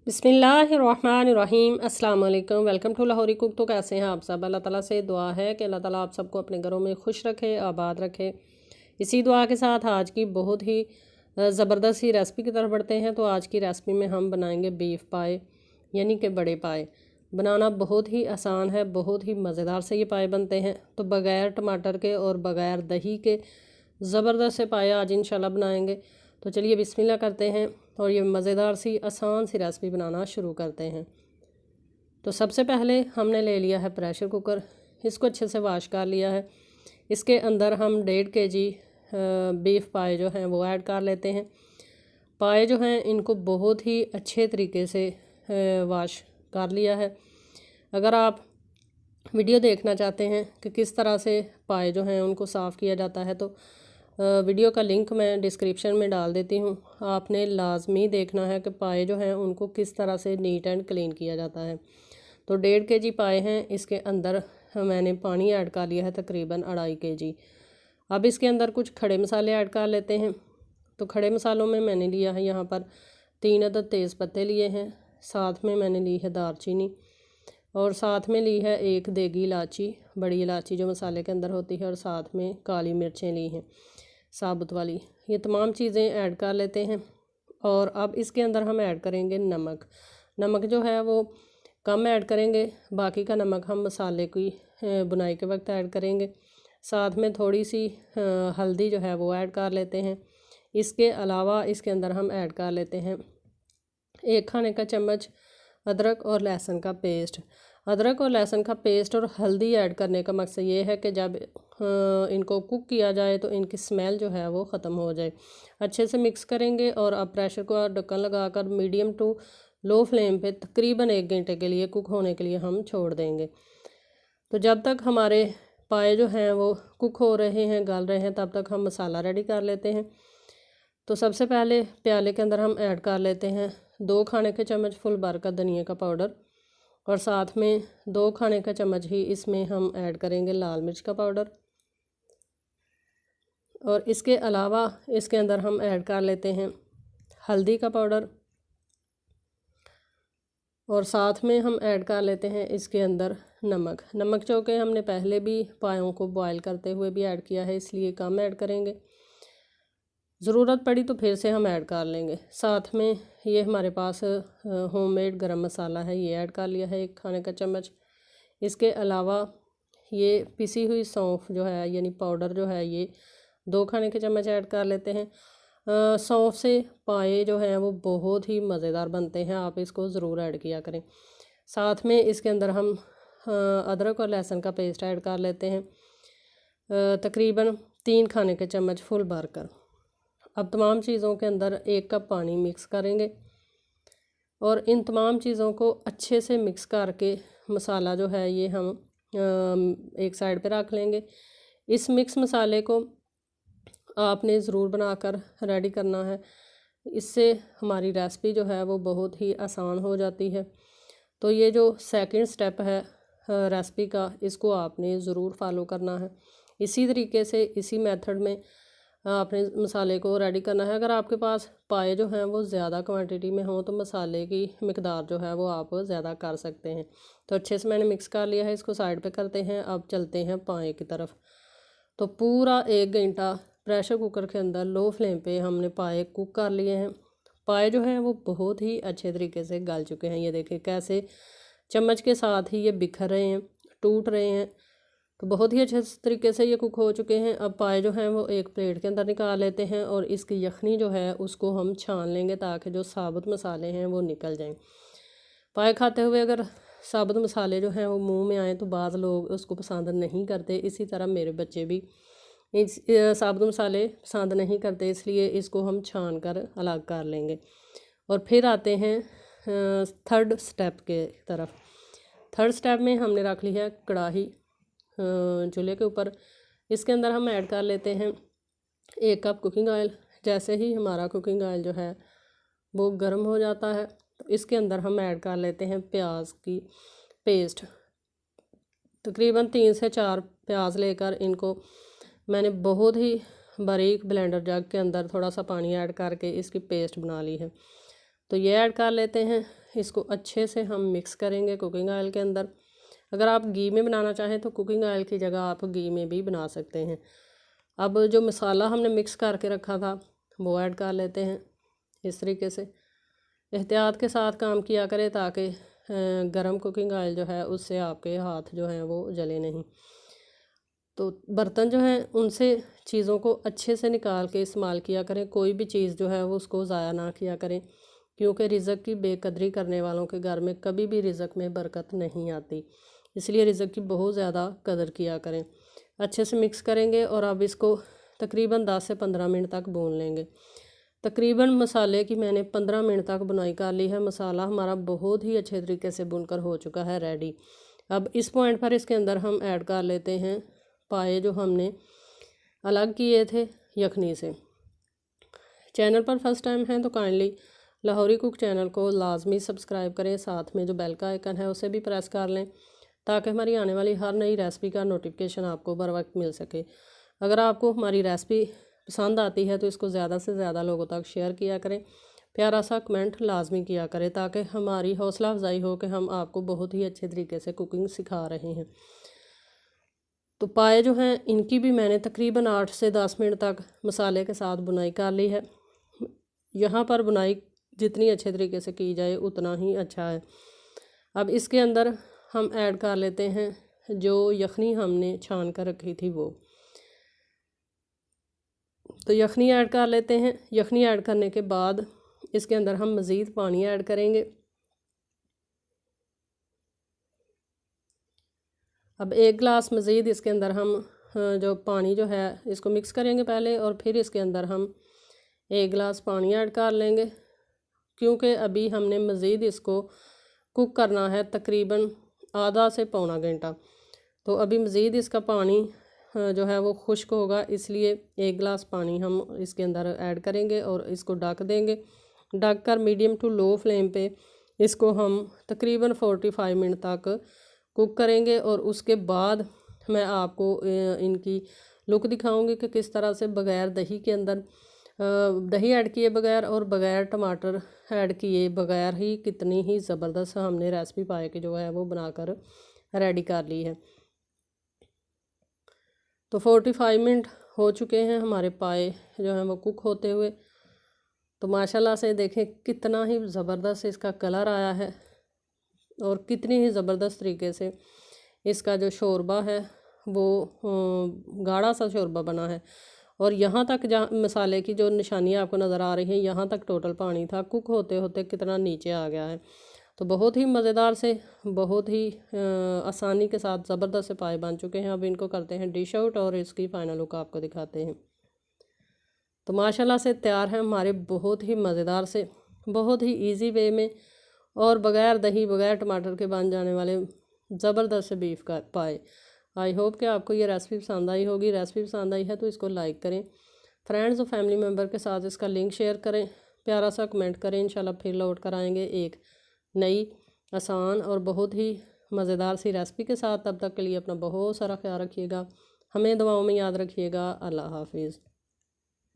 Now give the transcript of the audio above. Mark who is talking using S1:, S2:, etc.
S1: बिस्मिल्लाहिर्रहमानिर्रहीम अस्सलाम वालेकुम। Welcome to Lahori cook. तो कैसे हैं आप सब? अल्लाह ताला से दुआ है कि अल्लाह ताला आप सबको अपने घरों में खुश रखे, आबाद रखे। इसी दुआ के साथ आज की बहुत ही ज़बरदस्त सी रेसिपी की तरफ बढ़ते हैं। तो आज की रेसिपी में हम बनाएंगे बीफ पाए, यानी कि बड़े पाए। बनाना बहुत ही आसान है, बहुत ही मज़ेदार से ये पाए बनते हैं। तो बग़ैर टमाटर के और बग़ैर दही के ज़बरदस्त से पाए आज इंशाल्लाह बनाएंगे। तो चलिए बिस्मिल्लाह करते हैं और ये मज़ेदार सी आसान सी रेसिपी बनाना शुरू करते हैं। तो सबसे पहले हमने ले लिया है प्रेशर कुकर, इसको अच्छे से वाश कर लिया है। इसके अंदर हम 1.5 kg बीफ पाए जो हैं वो ऐड कर लेते हैं। पाए जो हैं इनको बहुत ही अच्छे तरीके से वाश कर लिया है। अगर आप वीडियो देखना चाहते हैं कि किस तरह से पाए जो हैं उनको साफ़ किया जाता है तो वीडियो का लिंक मैं डिस्क्रिप्शन में डाल देती हूँ। आपने लाजमी देखना है कि पाए जो हैं उनको किस तरह से नीट एंड क्लीन किया जाता है। तो 1.5 kg पाए हैं, इसके अंदर मैंने पानी ऐड कर लिया है तकरीबन 2.5 kg। अब इसके अंदर कुछ खड़े मसाले ऐड कर लेते हैं। तो खड़े मसालों में मैंने लिया है यहाँ पर 3 अदद तेज़ पत्ते लिए हैं, साथ में मैंने ली है दालचीनी और साथ में ली है 1 देगी इलायची, बड़ी इलायची जो मसाले के अंदर होती है, और साथ में काली मिर्चें ली हैं साबुत वाली। ये तमाम चीज़ें ऐड कर लेते हैं। और अब इसके अंदर हम ऐड करेंगे नमक। नमक जो है वो कम ऐड करेंगे, बाकी का नमक हम मसाले की बुनाई के वक्त ऐड करेंगे। साथ में थोड़ी सी हल्दी जो है वो ऐड कर लेते हैं। इसके अलावा इसके अंदर हम ऐड कर लेते हैं 1 खाने का चम्मच अदरक और लहसुन का पेस्ट। अदरक और लहसुन का पेस्ट और हल्दी ऐड करने का मकसद ये है कि जब इनको कुक किया जाए तो इनकी स्मेल जो है वो ख़त्म हो जाए। अच्छे से मिक्स करेंगे और अब प्रेशर को ढक्कन लगाकर मीडियम टू लो फ्लेम पे तकरीबन 1 घंटे के लिए कुक होने के लिए हम छोड़ देंगे। तो जब तक हमारे पाए जो हैं वो कुक हो रहे हैं, गल रहे हैं, तब तक हम मसाला रेडी कर लेते हैं। तो सबसे पहले प्याले के अंदर हम ऐड कर लेते हैं 2 खाने के चम्मच फुल भर का धनिया का पाउडर, और साथ में 2 खाने का चम्मच ही इसमें हम ऐड करेंगे लाल मिर्च का पाउडर। और इसके अलावा इसके अंदर हम ऐड कर लेते हैं हल्दी का पाउडर, और साथ में हम ऐड कर लेते हैं इसके अंदर नमक। नमक जो कि हमने पहले भी पायों को बॉयल करते हुए भी ऐड किया है, इसलिए कम ऐड करेंगे, ज़रूरत पड़ी तो फिर से हम ऐड कर लेंगे। साथ में ये हमारे पास होममेड गरम मसाला है, ये ऐड कर लिया है 1 खाने का चम्मच। इसके अलावा ये पिसी हुई सौंफ जो है यानी पाउडर जो है ये 2 खाने के चम्मच ऐड कर लेते हैं। सौंफ से पाए जो हैं वो बहुत ही मज़ेदार बनते हैं, आप इसको ज़रूर ऐड किया करें। साथ में इसके अंदर हम अदरक और लहसुन का पेस्ट ऐड कर लेते हैं तकरीबन 3 खाने के चम्मच फुल भर कर। अब तमाम चीज़ों के अंदर 1 कप पानी मिक्स करेंगे और इन तमाम चीज़ों को अच्छे से मिक्स करके मसाला जो है ये हम एक साइड पे रख लेंगे। इस मिक्स मसाले को आपने ज़रूर बनाकर रेडी करना है, इससे हमारी रेसिपी जो है वो बहुत ही आसान हो जाती है। तो ये जो सेकंड स्टेप है रेसिपी का, इसको आपने ज़रूर फॉलो करना है। इसी तरीके से इसी मेथड में आपने मसाले को रेडी करना है। अगर आपके पास पाए जो हैं वो ज़्यादा क्वांटिटी में हों तो मसाले की मिकदार जो है वो आप ज़्यादा कर सकते हैं। तो अच्छे से मैंने मिक्स कर लिया है, इसको साइड पे करते हैं। अब चलते हैं पाए की तरफ। तो पूरा 1 घंटा प्रेशर कुकर के अंदर लो फ्लेम पे हमने पाए कुक कर लिए हैं। पाए जो हैं वो बहुत ही अच्छे तरीके से गल चुके हैं। ये देखें कैसे चम्मच के साथ ही ये बिखर रहे हैं, टूट रहे हैं। तो बहुत ही अच्छे तरीके से ये कुक हो चुके हैं। अब पाए जो हैं वो एक प्लेट के अंदर निकाल लेते हैं और इसकी यखनी जो है उसको हम छान लेंगे ताकि जो साबुत मसाले हैं वो निकल जाएं। पाए खाते हुए अगर साबुत मसाले जो हैं वो मुंह में आए तो बाज़ लोग उसको पसंद नहीं करते, इसी तरह मेरे बच्चे भी इस साबुत मसाले पसंद नहीं करते, इसलिए इसको हम छान कर अलग कर लेंगे। और फिर आते हैं थर्ड स्टेप के तरफ। थर्ड स्टेप में हमने रख ली है कढ़ाई चूल्हे के ऊपर। इसके अंदर हम ऐड कर लेते हैं 1 कप कुकिंग ऑयल। जैसे ही हमारा कुकिंग ऑयल जो है वो गर्म हो जाता है तो इसके अंदर हम ऐड कर लेते हैं प्याज की पेस्ट। तकरीबन 3 से 4 प्याज लेकर इनको मैंने बहुत ही बारीक ब्लेंडर जग के अंदर थोड़ा सा पानी ऐड करके इसकी पेस्ट बना ली है। तो ये ऐड कर लेते हैं। इसको अच्छे से हम मिक्स करेंगे कुकिंग ऑयल के अंदर। अगर आप घी में बनाना चाहें तो कुकिंग ऑयल की जगह आप घी में भी बना सकते हैं। अब जो मसाला हमने मिक्स करके रखा था वो ऐड कर लेते हैं। इस तरीके से एहतियात के साथ काम किया करें ताकि गरम कुकिंग ऑयल जो है उससे आपके हाथ जो हैं वो जले नहीं। तो बर्तन जो हैं उनसे चीज़ों को अच्छे से निकाल के इस्तेमाल किया करें। कोई भी चीज़ जो है वो उसको ज़ाया ना किया करें, क्योंकि रिज़्क़ की बेकदरी करने वालों के घर में कभी भी रिज़्क़ में बरकत नहीं आती। इसलिए रिज़्क़ की बहुत ज़्यादा कदर किया करें। अच्छे से मिक्स करेंगे और अब इसको तकरीबन 10 से 15 मिनट तक भून लेंगे। तकरीबन मसाले की मैंने 15 मिनट तक बुनाई कर ली है। मसाला हमारा बहुत ही अच्छे तरीके से बुनकर हो चुका है रेडी। अब इस पॉइंट पर इसके अंदर हम ऐड कर लेते हैं पाए जो हमने अलग किए थे यखनी से। चैनल पर फर्स्ट टाइम हैं तो काइंडली लाहौरी कुक चैनल को लाजमी सब्सक्राइब करें, साथ में जो बेल का आइकन है उसे भी प्रेस कर लें ताकि हमारी आने वाली हर नई रेसिपी का नोटिफिकेशन आपको बर वक्त मिल सके। अगर आपको हमारी रेसिपी पसंद आती है तो इसको ज़्यादा से ज़्यादा लोगों तक शेयर किया करें, प्यारा सा कमेंट लाजमी किया करें ताकि हमारी हौसला अफजाई हो कि हम आपको बहुत ही अच्छे तरीके से कुकिंग सिखा रहे हैं। तो पाए जो हैं इनकी भी मैंने तकरीबन 8 से 10 मिनट तक मसाले के साथ बुनाई कर ली है। यहाँ पर बुनाई जितनी अच्छे तरीके से की जाए उतना ही अच्छा है। अब इसके अंदर हम ऐड कर लेते हैं जो यखनी हमने छान कर रखी थी वो। तो यखनी ऐड कर लेते हैं। यखनी ऐड करने के बाद इसके अंदर हम मज़ीद पानी ऐड करेंगे। अब 1 गिलास मज़ीद इसके अंदर हम जो पानी जो है इसको मिक्स करेंगे पहले, और फिर इसके अंदर हम 1 गिलास पानी ऐड कर लेंगे, क्योंकि अभी हमने मज़ीद इसको कुक करना है तकरीबन आधा से पौना घंटा। तो अभी मज़ीद इसका पानी जो है वो खुश्क होगा, इसलिए 1 गिलास पानी हम इसके अंदर ऐड करेंगे और इसको ढक देंगे। ढक कर मीडियम टू लो फ्लेम पे इसको हम तकरीबन 45 मिनट तक कुक करेंगे। और उसके बाद मैं आपको इनकी लुक दिखाऊंगी कि किस तरह से बग़ैर दही के अंदर दही ऐड किए बगैर और बग़ैर टमाटर ऐड किए बगैर ही कितनी ही ज़बरदस्त हमने रेसिपी पाए कि जो है वो बनाकर रेडी कर ली है। तो 45 मिनट हो चुके हैं हमारे पाए जो हैं वो कुक होते हुए। तो माशाल्लाह से देखें कितना ही ज़बरदस्त इसका कलर आया है और कितनी ही ज़बरदस्त तरीके से इसका जो शोरबा है वो गाढ़ा सा शोरबा बना है। और यहाँ तक जहाँ मसाले की जो निशानियाँ आपको नज़र आ रही हैं, यहाँ तक टोटल पानी था, कुक होते होते कितना नीचे आ गया है। तो बहुत ही मज़ेदार से बहुत ही आसानी के साथ ज़बरदस्त से पाए बन चुके हैं। अब इनको करते हैं डिश आउट और इसकी फ़ाइनल लुक आपको दिखाते हैं। तो माशाल्लाह से तैयार है हमारे बहुत ही मज़ेदार से, बहुत ही इजी वे में और बग़ैर दही बग़ैर टमाटर के बन जाने वाले ज़बरदस्त से बीफ का पाए। आई होप कि आपको ये रेसिपी पसंद आई होगी। रेसिपी पसंद आई है तो इसको लाइक करें, फ्रेंड्स और फैमिली मेम्बर के साथ इसका लिंक शेयर करें, प्यारा सा कमेंट करें। इंशाल्लाह फिर लौट कर आएंगे एक नई आसान और बहुत ही मज़ेदार सी रेसिपी के साथ। तब तक के लिए अपना बहुत सारा ख्याल रखिएगा, हमें दुआओं में याद रखिएगा। अल्लाह हाफिज़।